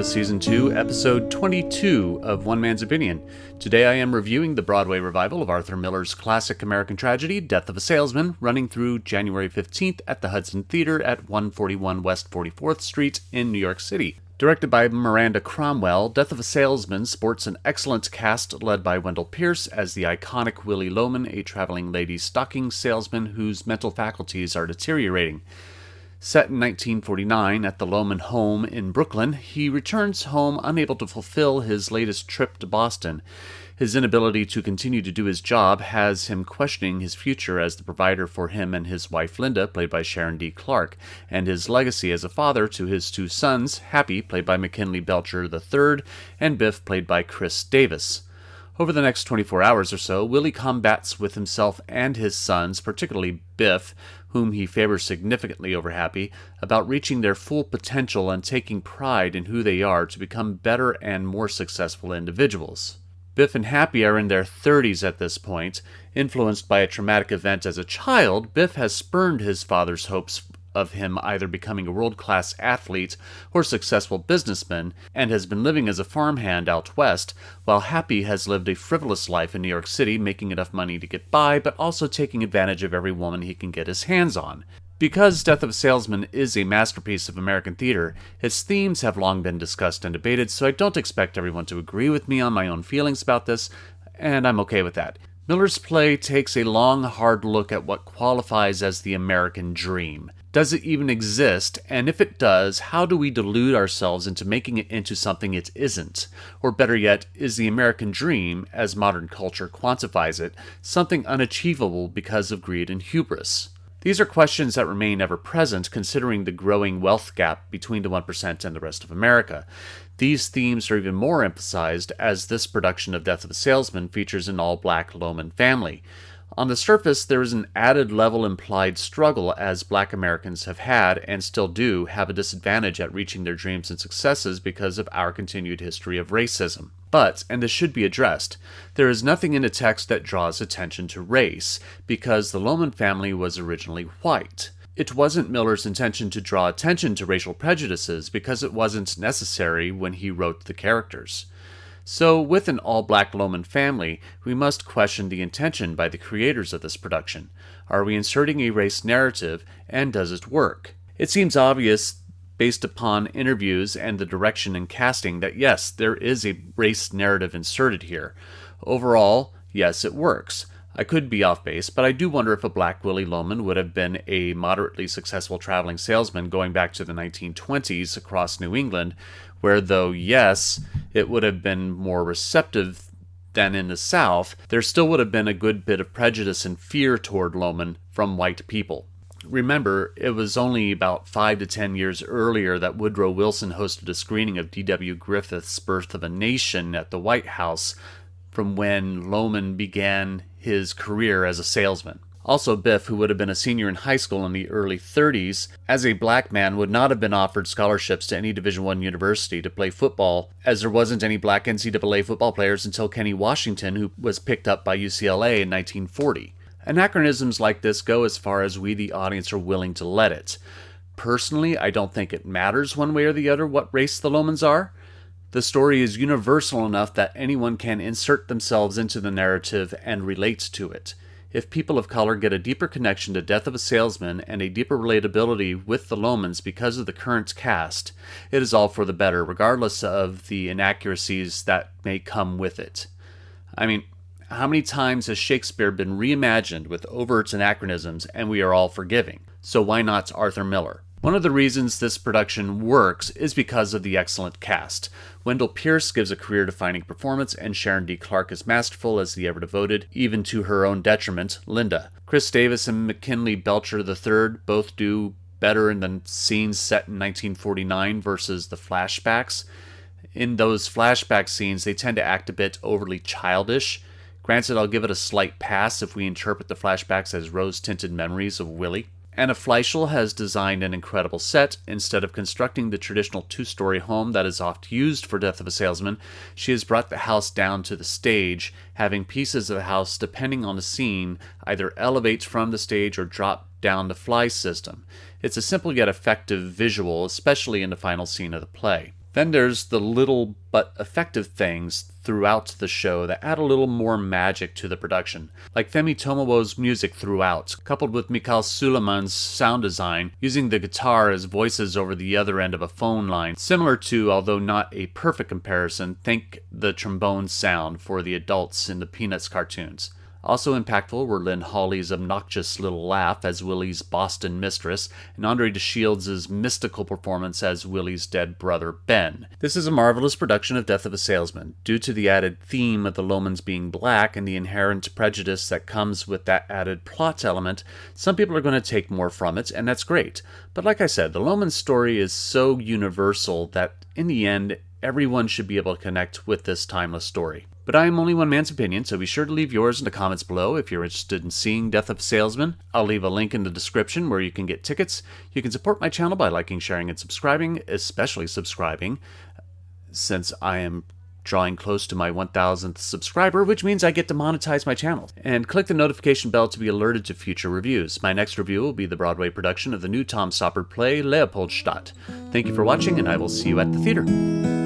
to Season 2, Episode 22 of One Man's Opinion. Today I am reviewing the Broadway revival of Arthur Miller's classic American tragedy, Death of a Salesman, running through January 15th at the Hudson Theater at 141 West 44th Street in New York City. Directed by Miranda Cromwell, Death of a Salesman sports an excellent cast led by Wendell Pierce as the iconic Willy Loman, a traveling ladies' stocking salesman whose mental faculties are deteriorating. Set in 1949 at the Loman home in Brooklyn, he returns home unable to fulfill his latest trip to Boston. His inability to continue to do his job has him questioning his future as the provider for him and his wife Linda, played by Sharon D. Clarke, and his legacy as a father to his two sons, Happy, played by McKinley Belcher III, and Biff, played by Khris Davis. Over the next 24 hours or so, Willy combats with himself and his sons, particularly Biff, whom he favors significantly over Happy, about reaching their full potential and taking pride in who they are to become better and more successful individuals. Biff and Happy are in their 30s at this point. Influenced by a traumatic event as a child, Biff has spurned his father's hopes of him either becoming a world-class athlete or successful businessman, and has been living as a farmhand out west, while Happy has lived a frivolous life in New York City, making enough money to get by, but also taking advantage of every woman he can get his hands on. Because Death of a Salesman is a masterpiece of American theater, its themes have long been discussed and debated, so I don't expect everyone to agree with me on my own feelings about this, and I'm okay with that. Miller's play takes a long, hard look at what qualifies as the American dream. Does it even exist? And if it does, how do we delude ourselves into making it into something it isn't? Or better yet, is the American dream, as modern culture quantifies it, something unachievable because of greed and hubris? These are questions that remain ever present considering the growing wealth gap between the 1% and the rest of America. These themes are even more emphasized as this production of Death of a Salesman features an all-black Loman family. On the surface, there is an added level implied struggle as black Americans have had, and still do, have a disadvantage at reaching their dreams and successes because of our continued history of racism. But, and this should be addressed, there is nothing in the text that draws attention to race, because the Loman family was originally white. It wasn't Miller's intention to draw attention to racial prejudices because it wasn't necessary when he wrote the characters. So, with an all-black Loman family, we must question the intention by the creators of this production. Are we inserting a race narrative, and does it work? It seems obvious, based upon interviews and the direction and casting, that yes, there is a race narrative inserted here. Overall, yes, it works. I could be off base, but I do wonder if a black Willy Loman would have been a moderately successful traveling salesman going back to the 1920s across New England, where though, yes, it would have been more receptive than in the South, there still would have been a good bit of prejudice and fear toward Loman from white people. Remember, it was only about 5 to 10 years earlier that Woodrow Wilson hosted a screening of D.W. Griffith's Birth of a Nation at the White House, from when Loman began his career as a salesman. Also, Biff, who would have been a senior in high school in the early 30s, as a black man would not have been offered scholarships to any Division I university to play football, as there wasn't any black NCAA football players until Kenny Washington, who was picked up by UCLA in 1940. Anachronisms like this go as far as we, the audience, are willing to let it. Personally, I don't think it matters one way or the other what race the Lomans are. The story is universal enough that anyone can insert themselves into the narrative and relate to it. If people of color get a deeper connection to Death of a Salesman and a deeper relatability with the Lomans because of the current cast, it is all for the better, regardless of the inaccuracies that may come with it. I mean, how many times has Shakespeare been reimagined with overt anachronisms and we are all forgiving? So why not Arthur Miller? One of the reasons this production works is because of the excellent cast. Wendell Pierce gives a career-defining performance, and Sharon D. Clarke is masterful as the ever-devoted, even to her own detriment, Linda. Khris Davis and McKinley Belcher III both do better in the scenes set in 1949 versus the flashbacks. In those flashback scenes, they tend to act a bit overly childish. Granted, I'll give it a slight pass if we interpret the flashbacks as rose-tinted memories of Willy. Anna Fleischle has designed an incredible set. Instead of constructing the traditional two-story home that is oft used for Death of a Salesman, she has brought the house down to the stage, having pieces of the house, depending on the scene, either elevate from the stage or drop down the fly system. It's a simple yet effective visual, especially in the final scene of the play. Then there's the little but effective things throughout the show that add a little more magic to the production, like Femi Temowo's music throughout, coupled with Mikaal Sulaiman's sound design, using the guitar as voices over the other end of a phone line, similar to, although not a perfect comparison, think the trombone sound for the adults in the Peanuts cartoons. Also impactful were Lynn Hawley's obnoxious little laugh as Willy's Boston mistress, and Andre de Shields' mystical performance as Willy's dead brother Ben. This is a marvelous production of Death of a Salesman. Due to the added theme of the Lomans being black and the inherent prejudice that comes with that added plot element, some people are going to take more from it, and that's great. But like I said, the Loman story is so universal that in the end, everyone should be able to connect with this timeless story. But I am only one man's opinion, so be sure to leave yours in the comments below if you're interested in seeing Death of a Salesman. I'll leave a link in the description where you can get tickets. You can support my channel by liking, sharing, and subscribing, especially subscribing, since I am drawing close to my 1,000th subscriber, which means I get to monetize my channel. And click the notification bell to be alerted to future reviews. My next review will be the Broadway production of the new Tom Stoppard play, Leopoldstadt. Thank you for watching, and I will see you at the theater.